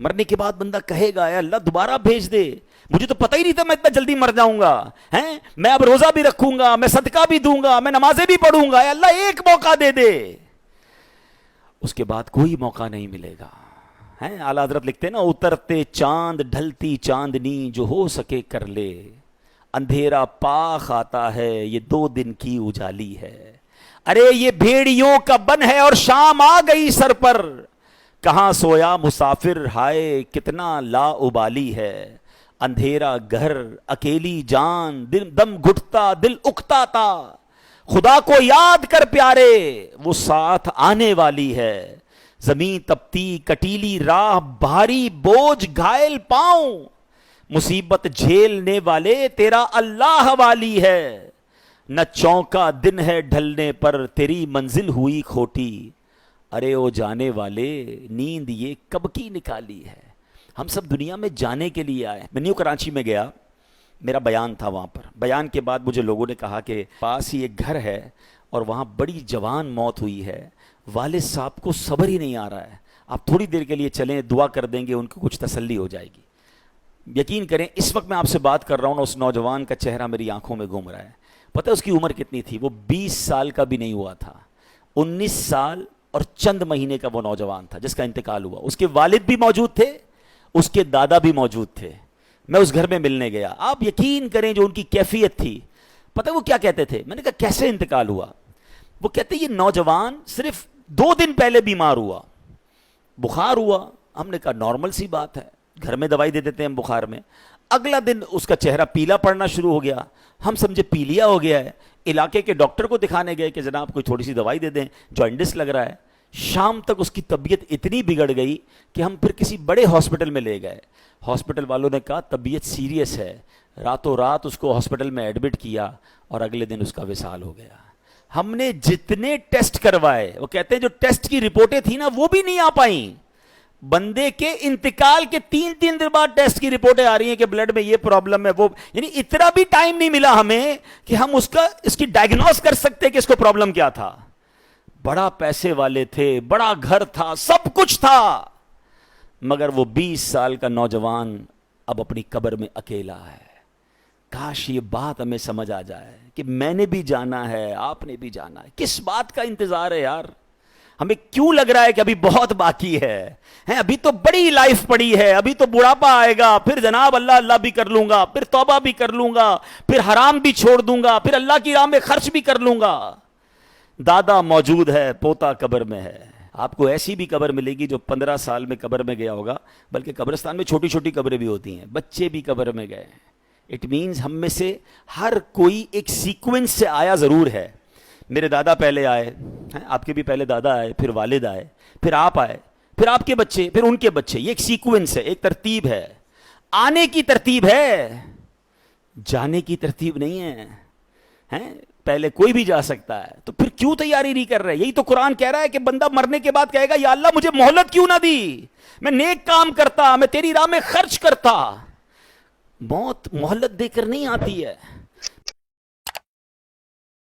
مرنے کے بعد بندہ کہے گا اے اللہ دوبارہ بھیج دے، مجھے تو پتہ ہی نہیں تھا میں اتنا جلدی مر جاؤں گا، ہیں میں اب روزہ بھی رکھوں گا، میں صدقہ بھی دوں گا، میں نمازیں بھی پڑھوں گا، اے اللہ ایک موقع دے دے۔ اس کے بعد کوئی موقع نہیں ملے گا۔ ہیں اعلیٰ حضرت لکھتے ہیں نا، اترتے چاند ڈھلتی چاندنی جو ہو سکے کر لے، اندھیرا پاک آتا ہے یہ 2 دن کی اجالی ہے۔ ارے یہ بھیڑیوں کا بن ہے اور شام آ گئی سر پر، کہاں سویا مسافر ہائے کتنا لا ابالی ہے۔ اندھیرا گھر اکیلی جان دم گھٹتا دل اکتا تھا، خدا کو یاد کر پیارے وہ ساتھ آنے والی ہے۔ زمین تپتی کٹیلی راہ بھاری بوجھ گھائل پاؤں، مصیبت جھیلنے والے تیرا اللہ والی ہے۔ نہ چونکا دن ہے ڈھلنے پر تیری منزل ہوئی کھوٹی، ارے او جانے والے نیند یہ کب کی نکالی ہے۔ ہم سب دنیا میں جانے کے لیے آئے۔ میں نیو کراچی میں گیا، میرا بیان تھا وہاں پر۔ بیان کے بعد مجھے لوگوں نے کہا کہ پاس ہی ایک گھر ہے اور وہاں بڑی جوان موت ہوئی ہے، والد صاحب کو صبر ہی نہیں آ رہا ہے، آپ تھوڑی دیر کے لیے چلیں دعا کر دیں گے ان کو کچھ تسلی ہو جائے گی۔ یقین کریں اس وقت میں آپ سے بات کر رہا ہوں نا، اس نوجوان کا چہرہ میری آنکھوں میں گھوم رہا ہے۔ پتہ ہے اس کی عمر کتنی تھی؟ وہ 20 سال کا بھی نہیں ہوا تھا، 19 سال اور چند مہینے کا وہ نوجوان تھا جس کا انتقال ہوا۔ اس کے والد بھی موجود تھے، اس کے دادا بھی موجود تھے۔ میں اس گھر میں ملنے گیا، آپ یقین کریں جو ان کی کیفیت تھی، پتہ وہ کیا کہتے تھے؟ میں نے کہا کیسے انتقال ہوا؟ وہ کہتے یہ نوجوان صرف 2 دن پہلے بیمار ہوا، بخار ہوا۔ ہم نے کہا نارمل سی بات ہے، گھر میں دوائی دے دیتے ہیں ہم بخار میں۔ اگلا دن اس کا چہرہ پیلا پڑنا شروع ہو گیا، ہم سمجھے پیلیا ہو گیا ہے، علاقے کے ڈاکٹر کو دکھانے گئے کہ جناب کوئی تھوڑی سی دوائی دے دیں، جوائنٹس لگ رہا ہے۔ شام تک اس کی طبیعت اتنی بگڑ گئی کہ ہم پھر کسی بڑے ہاسپٹل میں لے گئے۔ ہاسپٹل والوں نے کہا طبیعت سیریس ہے، راتوں رات اس کو ہاسپٹل میں ایڈمٹ کیا اور اگلے دن اس کا وصال ہو گیا۔ ہم نے جتنے ٹیسٹ کروائے، وہ کہتے ہیں جو ٹیسٹ کی رپورٹیں تھیں نا وہ بھی نہیں آ پائیں۔ بندے کے انتقال کے 3 دن بعد ٹیسٹ کی رپورٹیں آ رہی ہیں کہ بلڈ میں یہ پرابلم ہے، وہ یعنی اتنا بھی ٹائم نہیں ملا ہمیں کہ ہم اس کی ڈائگنوز کر سکتے کہ اس کو پرابلم کیا تھا۔ بڑا پیسے والے تھے، بڑا گھر تھا، سب کچھ تھا، مگر وہ 20 سال کا نوجوان اب اپنی قبر میں اکیلا ہے۔ کاش یہ بات ہمیں سمجھ آ جائے کہ میں نے بھی جانا ہے، آپ نے بھی جانا ہے۔ کس بات کا انتظار ہے یار؟ ہمیں کیوں لگ رہا ہے کہ ابھی بہت باقی ہے؟ ابھی تو بڑی لائف پڑی ہے، ابھی تو بڑھاپا آئے گا، پھر جناب اللہ اللہ بھی کر لوں گا، پھر توبہ بھی کر لوں گا، پھر حرام بھی چھوڑ دوں گا، پھر اللہ کی راہ میں خرچ بھی کر لوں گا۔ دادا موجود ہے، پوتا قبر میں ہے۔ آپ کو ایسی بھی قبر ملے گی جو 15 سال میں قبر میں گیا ہوگا، بلکہ قبرستان میں چھوٹی چھوٹی قبریں بھی ہوتی ہیں، بچے بھی قبر میں گئے۔ اٹ مینز ہم میں سے ہر کوئی ایک سیکوینس سے آیا ضرور ہے۔ میرے دادا پہلے آئے، آپ کے بھی پہلے دادا آئے، پھر والد آئے، پھر آپ آئے، پھر آپ کے بچے، پھر ان کے بچے۔ یہ ایک سیکوینس ہے، ایک ترتیب ہے۔ آنے کی ترتیب ہے، جانے کی ترتیب نہیں ہے۔ پہلے کوئی بھی جا سکتا ہے، تو پھر کیوں تیاری نہیں کر رہے؟ یہی تو قرآن کہہ رہا ہے کہ بندہ مرنے کے بعد کہے گا یا اللہ مجھے مہلت کیوں نہ دی، میں نیک کام کرتا، میں تیری راہ میں خرچ کرتا۔ موت مہلت دے کر نہیں آتی ہے۔